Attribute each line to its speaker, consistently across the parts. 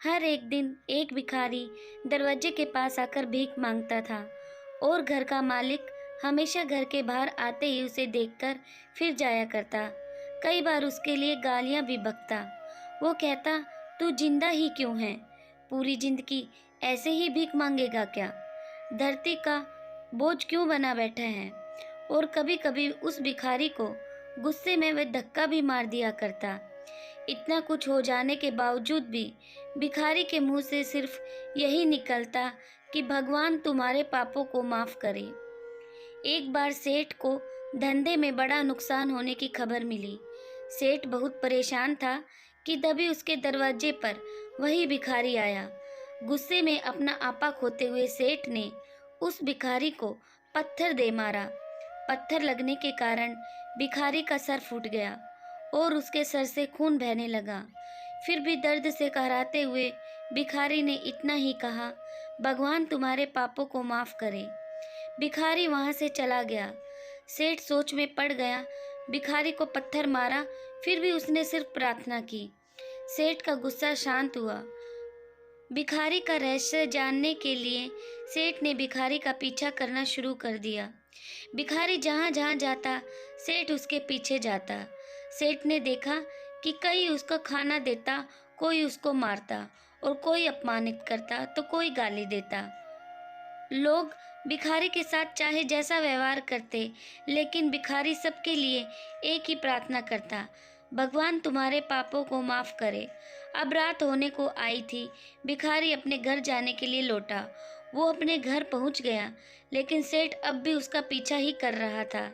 Speaker 1: हर एक दिन एक भिखारी दरवाजे के पास आकर भीख मांगता था और घर का मालिक हमेशा घर के बाहर आते ही उसे देखकर फिर जाया करता। कई बार उसके लिए गालियां भी बकता। वो कहता, तू जिंदा ही क्यों है? पूरी जिंदगी ऐसे ही भीख मांगेगा क्या? धरती का बोझ क्यों बना बैठा है? और कभी कभी उस भिखारी को गुस्से में वह धक्का भी मार दिया करता। इतना कुछ हो जाने के बावजूद भी भिखारी के मुंह से सिर्फ यही निकलता कि भगवान तुम्हारे पापों को माफ करे। एक बार सेठ को धंधे में बड़ा नुकसान होने की खबर मिली। सेठ बहुत परेशान था कि तभी उसके दरवाजे पर वही भिखारी आया। गुस्से में अपना आपा खोते हुए सेठ ने उस भिखारी को पत्थर दे मारा। पत्थर लगने के कारण भिखारी का सर फूट गया और उसके सर से खून बहने लगा। फिर भी दर्द से कहराते हुए भिखारी ने इतना ही कहा, भगवान तुम्हारे पापों को माफ करे। भिखारी वहां से चला गया। सेठ सोच में पड़ गया। भिखारी को पत्थर मारा, फिर भी उसने सिर्फ प्रार्थना की। सेठ का गुस्सा शांत हुआ। भिखारी का रहस्य जानने के लिए सेठ ने भिखारी का पीछा करना शुरू कर दिया। भिखारी जहाँ जहाँ जाता, सेठ उसके पीछे जाता। सेठ ने देखा कि कई उसको खाना देता, कोई उसको मारता और कोई अपमानित करता तो कोई गाली देता। लोग भिखारी के साथ चाहे जैसा व्यवहार करते, लेकिन भिखारी सबके लिए एक ही प्रार्थना करता, भगवान तुम्हारे पापों को माफ करे। अब रात होने को आई थी। भिखारी अपने घर जाने के लिए लौटा। वो अपने घर पहुंच गया, लेकिन सेठ अब भी उसका पीछा ही कर रहा था।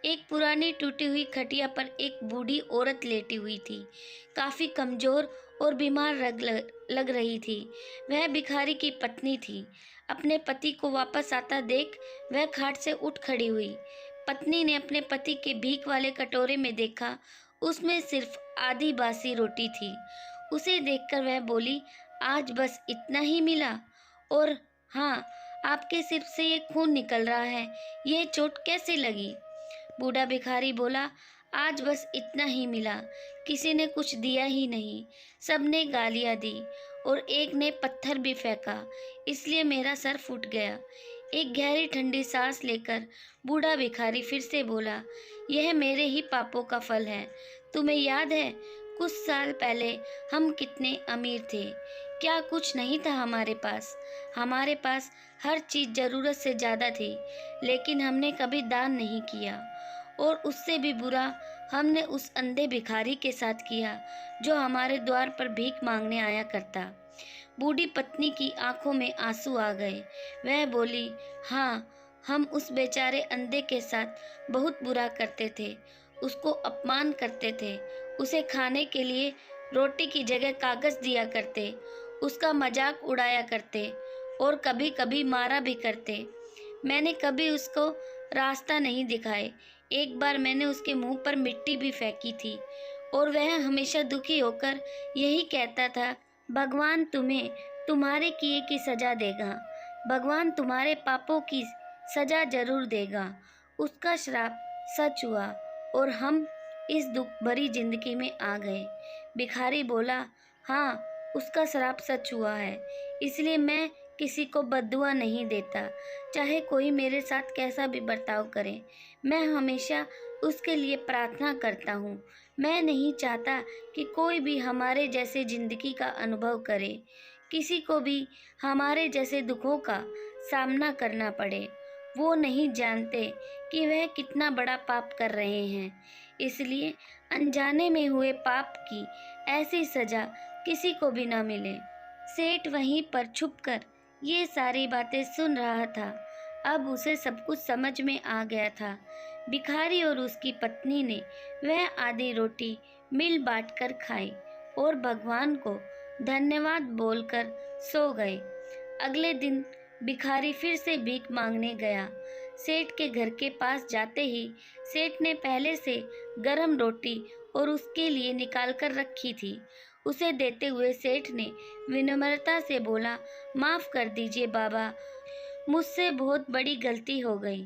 Speaker 1: एक पुरानी टूटी हुई खटिया पर एक बूढ़ी औरत लेटी हुई थी। काफी कमजोर और बीमार लग रही थी। वह भिखारी की पत्नी थी। अपने पति को वापस आता देख वह खाट से उठ खड़ी हुई। पत्नी ने अपने पति के भीख वाले कटोरे में देखा, उसमें सिर्फ आधी बासी रोटी थी। उसे देखकर वह बोली, आज बस इतना ही मिला? और हाँ, आपके सिर से ये खून निकल रहा है, ये चोट कैसे लगी? बूढ़ा भिखारी बोला, आज बस इतना ही मिला, किसी ने कुछ दिया ही नहीं। सबने गालियां दी और एक ने पत्थर भी फेंका, इसलिए मेरा सर फूट गया। एक गहरी ठंडी सांस लेकर बूढ़ा भिखारी फिर से बोला, यह मेरे ही पापों का फल है। तुम्हें याद है कुछ साल पहले हम कितने अमीर थे? क्या कुछ नहीं था हमारे पास? हमारे पास हर चीज जरूरत से ज्यादा थी, लेकिन हमने कभी दान नहीं किया। और उससे भी बुरा हमने उस अंधे भिखारी के साथ किया जो हमारे द्वार पर भीख मांगने आया करता। बूढ़ी पत्नी की आंखों में आंसू आ गए। वह बोली, हाँ, हम उस बेचारे अंधे के साथ बहुत बुरा करते थे, उसको अपमान करते थे, उसे खाने के लिए रोटी की जगह कागज दिया करते, उसका मजाक उड़ाया करते और कभी कभी मारा भी करते। मैंने कभी उसको रास्ता नहीं दिखाए। एक बार मैंने उसके मुंह पर मिट्टी भी फेंकी थी और वह हमेशा दुखी होकर यही कहता था, भगवान तुम्हें तुम्हारे किए की सजा देगा, भगवान तुम्हारे पापों की सजा जरूर देगा। उसका श्राप सच हुआ और हम इस दुख भरी जिंदगी में आ गए। भिखारी बोला, हाँ, उसका श्राप सच हुआ है, इसलिए मैं किसी को बद्दुआ नहीं देता, चाहे कोई मेरे साथ कैसा भी बर्ताव करे। मैं हमेशा उसके लिए प्रार्थना करता हूँ। मैं नहीं चाहता कि कोई भी हमारे जैसे जिंदगी का अनुभव करे, किसी को भी हमारे जैसे दुखों का सामना करना पड़े। वो नहीं जानते कि वह कितना बड़ा पाप कर रहे हैं, इसलिए अनजाने में हुए पाप की ऐसी सजा किसी को भी ना मिले। सेठ वहीं पर छुपकर ये सारी बातें सुन रहा था। अब उसे सब कुछ समझ में आ गया था। भिखारी और उसकी पत्नी ने वह आधी रोटी मिल बांट कर खाई और भगवान को धन्यवाद बोलकर सो गए। अगले दिन भिखारी फिर से भीख मांगने गया। सेठ के घर के पास जाते ही सेठ ने पहले से गरम रोटी और उसके लिए निकाल कर रखी थी। उसे देते हुए सेठ ने विनम्रता से बोला, माफ कर दीजिए बाबा, मुझसे बहुत बड़ी गलती हो गई।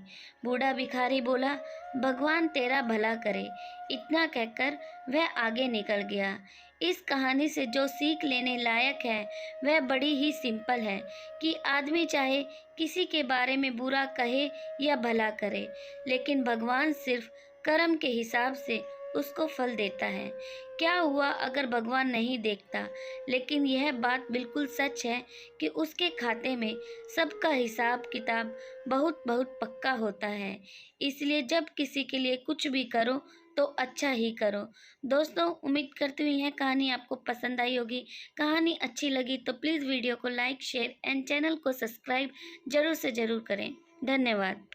Speaker 1: बूढ़ा भिखारी बोला, भगवान तेरा भला करे। इतना कहकर वह आगे निकल गया। इस कहानी से जो सीख लेने लायक है वह बड़ी ही सिंपल है कि आदमी चाहे किसी के बारे में बुरा कहे या भला करे, लेकिन भगवान सिर्फ कर्म के हिसाब से उसको फल देता है। क्या हुआ अगर भगवान नहीं देखता, लेकिन यह बात बिल्कुल सच है कि उसके खाते में सबका हिसाब किताब बहुत बहुत पक्का होता है। इसलिए जब किसी के लिए कुछ भी करो तो अच्छा ही करो। दोस्तों, उम्मीद करती हूँ यह कहानी आपको पसंद आई होगी। कहानी अच्छी लगी तो प्लीज़ वीडियो को लाइक, शेयर एंड चैनल को सब्सक्राइब ज़रूर से ज़रूर करें। धन्यवाद।